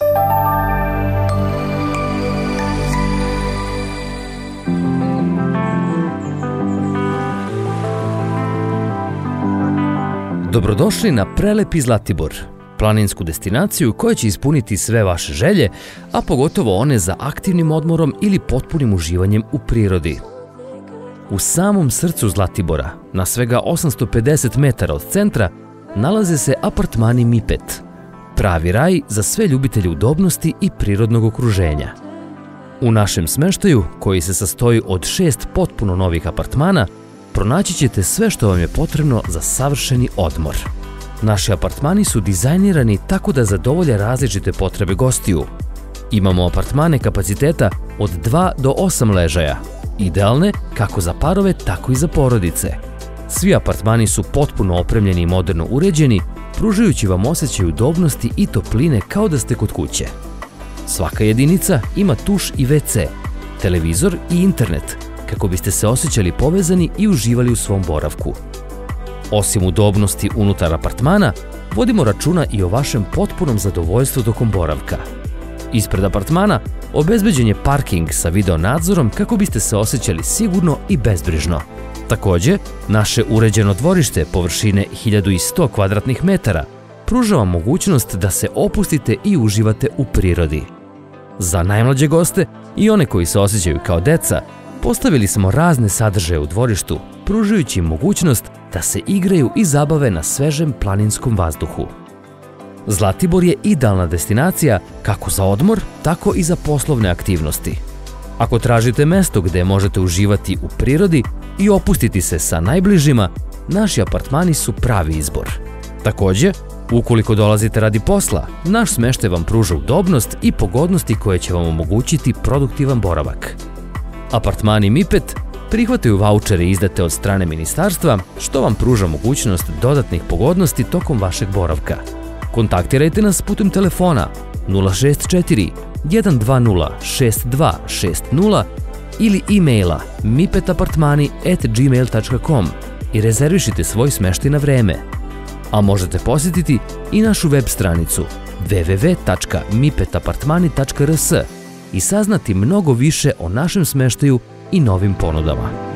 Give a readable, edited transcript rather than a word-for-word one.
Dobrodošli na prelepi Zlatibor, planinsku destinaciju koja će ispuniti sve vaše želje, a pogotovo one za aktivnim odmorom ili potpunim uživanjem u prirodi. U samom srcu Zlatibora, na svega 850 metara od centra, nalaze se apartmani Mipet, pravi raj za sve ljubitelje udobnosti i prirodnog okruženja. U našem smeštaju, koji se sastoji od 6 potpuno novih apartmana, pronaći ćete sve što vam je potrebno za savršeni odmor. Naši apartmani su dizajnirani tako da zadovolje različite potrebe gostiju. Imamo apartmane kapaciteta od 2 do 8 ležaja, idealne kako za parove, tako i za porodice. Svi apartmani su potpuno opremljeni i moderno uređeni, pružajući vam osjećaj udobnosti i topline kao da ste kod kuće. Svaka jedinica ima tuš i WC, televizor i internet, kako biste se osjećali povezani i uživali u svom boravku. Osim udobnosti unutar apartmana, vodimo računa i o vašem potpunom zadovoljstvu tokom boravka. Ispred apartmana obezbeđen je parking sa video nadzorom kako biste se osjećali sigurno i bezbrižno. Takođe, naše uređeno dvorište površine 1100 kvadratnih metara pruža vam mogućnost da se opustite i uživate u prirodi. Za najmlađe goste i one koji se osjećaju kao deca, postavili smo razne sadržaje u dvorištu, pružajući im mogućnost da se igraju i zabave na svežem planinskom vazduhu. Zlatibor je idealna destinacija kako za odmor, tako i za poslovne aktivnosti. Ako tražite mesto gde možete uživati u prirodi i opustiti se sa najbližima, naši apartmani su pravi izbor. Takođe, ukoliko dolazite radi posla, naš smeštaj vam pruža udobnost i pogodnosti koje će vam omogućiti produktivan boravak. Apartmani Mipet prihvataju vaučere izdate od strane ministarstva, što vam pruža mogućnost dodatnih pogodnosti tokom vašeg boravka. Kontaktirajte nas putem telefona 064 120 6260 ili e-maila mipetapartmani@gmail.com i rezervišite svoj smeštaj na vreme. A možete posjetiti i našu web stranicu www.mipetapartmani.rs i saznati mnogo više o našem smeštaju i novim ponudama.